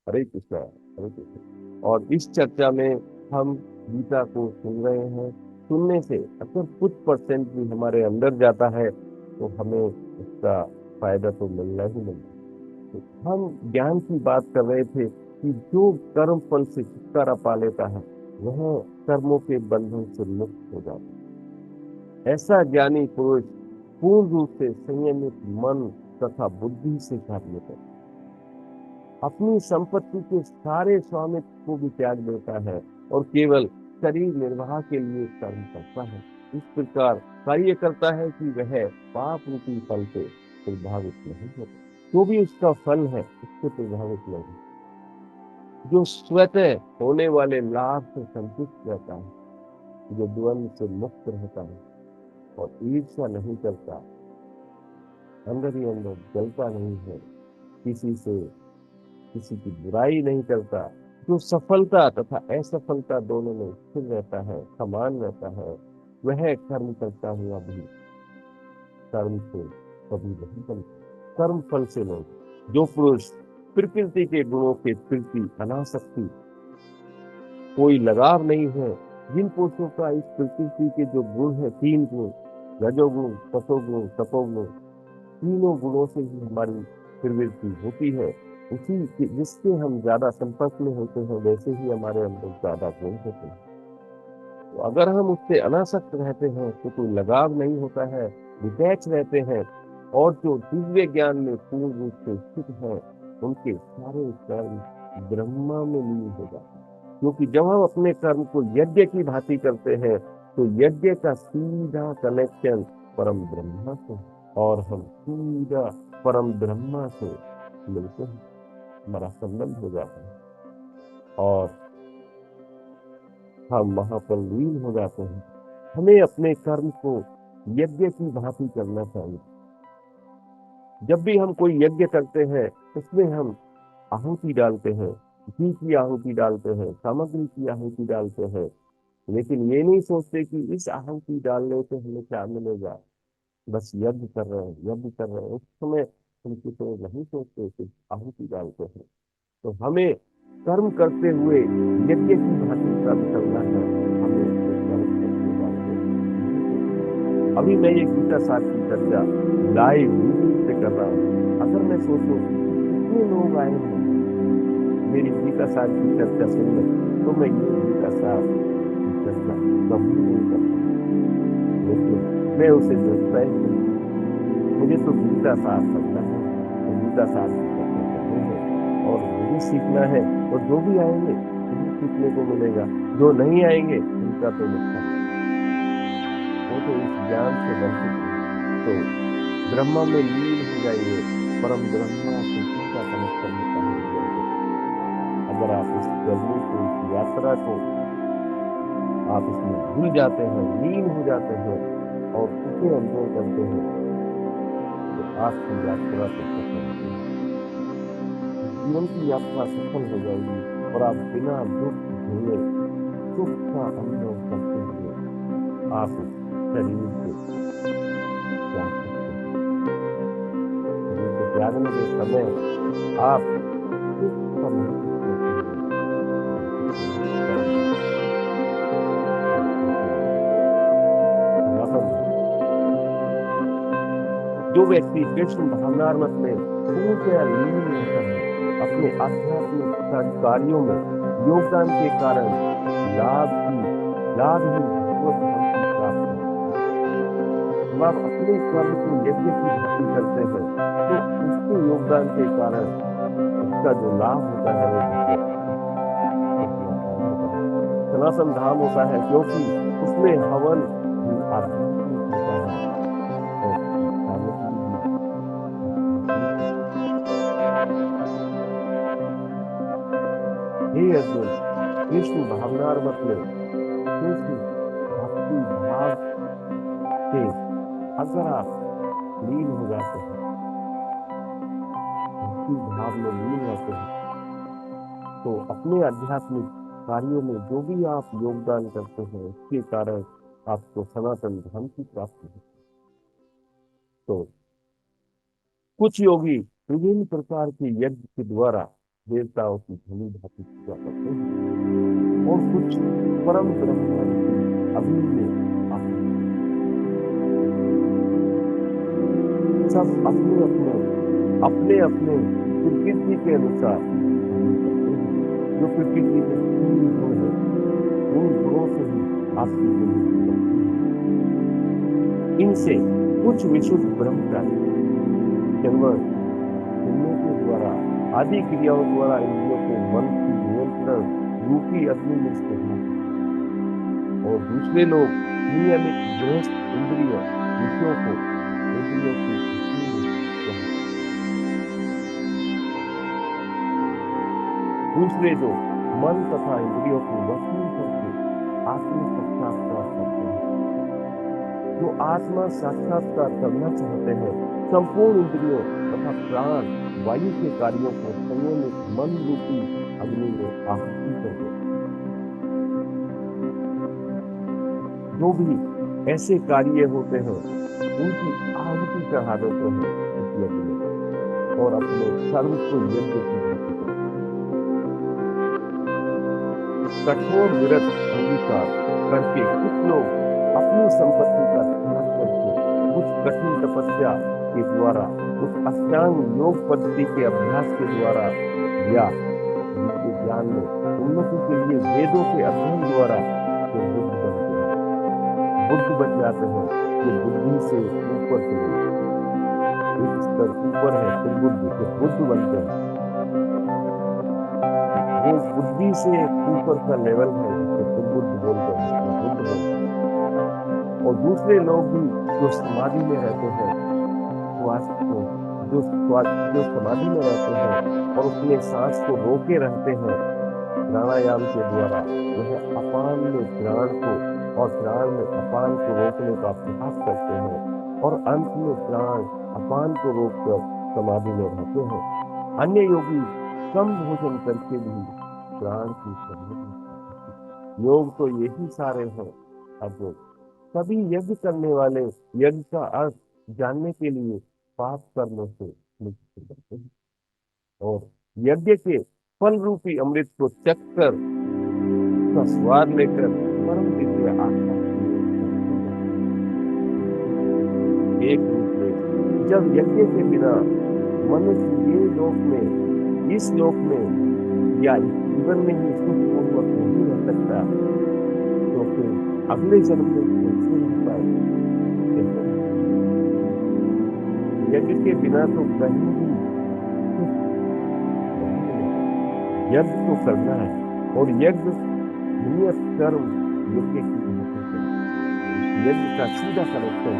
हरे कृष्णा, हरे कृष्णा। और इस चर्चा में हम गीता को सुन रहे हैं। सुनने से अगर कुछ परसेंट भी हमारे अंदर जाता है तो हमें उसका फायदा तो मिलना ही मिलना। तो हम ज्ञान की बात कर रहे थे कि जो कर्म फल से छुटकारा पा लेता है वह कर्मों के बंधन से मुक्त हो जाता है। ऐसा ज्ञानी पुरुष पूर्ण रूप से संयमित मन तथा बुद्धि से कार्य करता है, अपनी संपत्ति के सारे स्वामित्व को भी त्याग देता है और केवल शरीर निर्वाह के लिए कर्म करता है। इस प्रकार कार्य करता है कि वह पाप रूपी फल से प्रभावित नहीं होता। जो भी उसका फल है उससे प्रभावित नहीं, जो स्वतः होने वाले लाभ से संतुष्ट रहता है, जो द्वंद से मुक्त रहता है और ईर्ष्या नहीं करता, अंदर ही अंदर जलता नहीं है, किसी से किसी की बुराई नहीं करता, जो सफलता तथा असफलता दोनों में स्थिर रहता है, समान रहता है, वह कर्म करता हुआ भी कर्म से कभी नहीं बनता, कर्म फल से नहीं। जो पुरुष प्रकृति के गुणों के प्रति अनासक्ति, कोई लगाव नहीं है, जिन पुरुषों का इस प्रकृति के जो गुण है, तीन गुण, रजोगुण, सतोगुण, तपोगुण, तीनों गुणों से ही हमारी प्रवृत्ति होती है, जिससे हम ज्यादा संपर्क में होते हैं वैसे ही हमारे अंदर ज्यादा गुण होते हैं। तो अगर हम उससे अनासक्त रहते हैं तो कोई लगाव नहीं होता है, डिटैच रहते हैं, और जो दिव्य ज्ञान में पूर्ण रूप से स्थित है उनके सारे कर्म ब्रह्मा में लीन हो जाते हैं। क्योंकि जब हम अपने कर्म को यज्ञ की भांति करते हैं तो यज्ञ का सीधा कनेक्शन परम ब्रह्मा से है, और हम सीधा परम ब्रह्मा से मिलते हैं, हमारा संबंध हो जाता है और हम वहां पर लीन हो जाते हैं। हमें अपने कर्म को यज्ञ की भांति करना चाहिए। जब भी हम कोई यज्ञ करते हैं उसमें हम आहुति डालते हैं, घी की आहुति डालते हैं, सामग्री की आहुति डालते हैं, लेकिन ये नहीं सोचते कि इस आहुति डालने से हमें क्या मिलेगा। बस यज्ञ कर रहे हैं, यज्ञ कर रहे हैं, उस समय हम कुछ और नहीं सोचते, सिर्फ आहुति डालते हैं। तो हमें कर्म करते हुए यज्ञ की भांति कर्म करना है, हमें अपने कर्म करते डालते नहीं सोचना है। अभी मैं ये गीता सार की चर्चा लाइव वीडियो से कर रहा हूँ। अगर मैं सोचूं कि कितने लोग आएंगे मेरी गीता सार की चर्चा सुनने, तो मैं ये गीता सार की चर्चा कभी नहीं कर पाऊंगा, लेकिन मैं उसे देखता ही नहीं। मुझे तो गीता सार पढ़ना है और गीता सार की चर्चा करनी है और मुझे सीखना है, और जो भी आएंगे उन्हें सीखने को मिलेगा, जो नहीं आएंगे उनका तो नुकसान, वो तो इस ज्ञान से वंचित है। तो ब्रह्मा में लीन हो जाइए, परम ब्रह्मा से सीधा कनेक्शन होता है यज्ञ से। अगर आप इस जर्नी को, इस यात्रा को आप इसमें भूल जाते हैं, लीन हो जाते हैं और उसे अनुभव करते हैं, तो आपकी यात्रा तो सफल हो गई, जीवन की यात्रा सफल हो जाएगी और आप बिना दुख झेले सुख का अनुभव करते हुए आप इस शरीर को त्याग सकते हैं। शरीर को त्यागने के समय आप सुख का महसूस करते हुए जा सकते हैं परम धाम, कृष्ण के सनातन धाम। जो व्यक्ति कृष्ण भावनामृत में पूर्णतया लीन रहता है, अपने आध्यात्मिक कार्यों में योगदान के कारण लाभ ही भगवत धाम की प्राप्ति होती है। जब आप अपने कर्म को यज्ञ की भांति करते हैं तो उसके योगदान के कारण उसका जो लाभ होता है वो भगवत कृष्ण धाम होता है, सनातन धाम होता है, क्योंकि उसमें हवन भी आध्यात्मिक होता है और उसकी सामग्री भी आध्यात्मिक होती है। हे अर्जुन, कृष्ण भावनामृत में कृष्ण भक्ति भाव से अगर आप लीन हो जाते हैं, भक्ति भाव में लीन रहते हैं, तो अपने आध्यात्मिक कार्यों में जो भी आप योगदान करते हैं उसके कारण आपको सनातन धर्म की प्राप्ति होती है। तो कुछ योगी विभिन्न प्रकार के यज्ञ के द्वारा देवताओं की भली भांति पूजा करते हैं और कुछ परम ब्रह्मांड की अभिन्न आहुति। सब अपने अपने अपने अपने प्रकृति के अनुसार अग्नि करते हैं। जो प्रकृति में 3 गुण है, उन गुणों से ही आपकी जिंदगी बनती है। इनसे कुछ विशुद्ध ब्रह्मचारी केवल सुनने के द्वारा, आदि क्रियाओं द्वारा इंद्रियों को मन की नियंत्रण रूपी अग्नि में सुधार, और दूसरे लोग नियमित गृहस्थ इंद्रियों विषयों को इंद्रियों की खुशी में सुधार। दूसरे जो मन तथा इंद्रियों को वश में करके आत्म साक्षात्कार करते हैं, जो आत्मा साक्षात्कार करना चाहते हैं, संपूर्ण इंद्रियों तथा प्राण वायु के कार्यों को संयमित मन रूपी अग्नि में आहुति कर देते हैं। जो भी ऐसे कार्य होते हैं उनकी आहुति चढ़ा देते हैं इस यज्ञ में और अपने सर्वस्व यज्ञ की भांति करते हैं। कठोर व्रत अंगीकार करके कुछ लोग अपनी संपत्ति का त्याग करके कुछ कठिन तपस्या के द्वारा, उस अष्टांग योग पद्धति के अभ्यास के द्वारा या उनके ज्ञान में उन्नति के लिए वेदों के अध्ययन द्वारा ये बुद्ध बनते हैं। बुद्ध बन जाते हैं। ये बुद्धि से ऊपर चले, एक स्तर ऊपर है तो बुद्ध बनते हैं। वो बुद्धि से ऊपर का लेवल है जिसे बुद्ध बोलते हैं, बुद्ध बनते हैं। और दूसरे लोग भी जो समाधि में रहते हैं, जो समाधि में रहते हैं और अपने सांस को रोके रहते हैं प्राणायाम के द्वारा, वह अपान में प्राण को और प्राण में अपान को रोकने का प्रयास करते हैं और अंत में प्राण अपान को रोककर समाधि में रहते हैं। अन्य योगी कम भोजन करके भी प्राण की समाधि। योग तो यही सारे हैं। अब सभी यज्ञ करने वाले यज्ञ का अर्थ जानने के लिए पाप कर्मों से मुक्त करते हैं और यज्ञ के फल रूपी अमृत को चख कर उसका स्वाद लेकर परम दिव्य आत्मा एक रूप में। जब यज्ञ के बिना मनुष्य ये लोक में, इस लोक में या इस जीवन में ही सुखपूर्वक नहीं रह सकता, तो फिर अगले जन्म में कैसे रह पाएगा? यज्ञ के बिना तो कहीं भी सुख नहीं मिलेगा। यज्ञ तो करना है और यज्ञ नियत कर्म यज्ञ की महत्व है। यज्ञ का सीधा कनेक्शन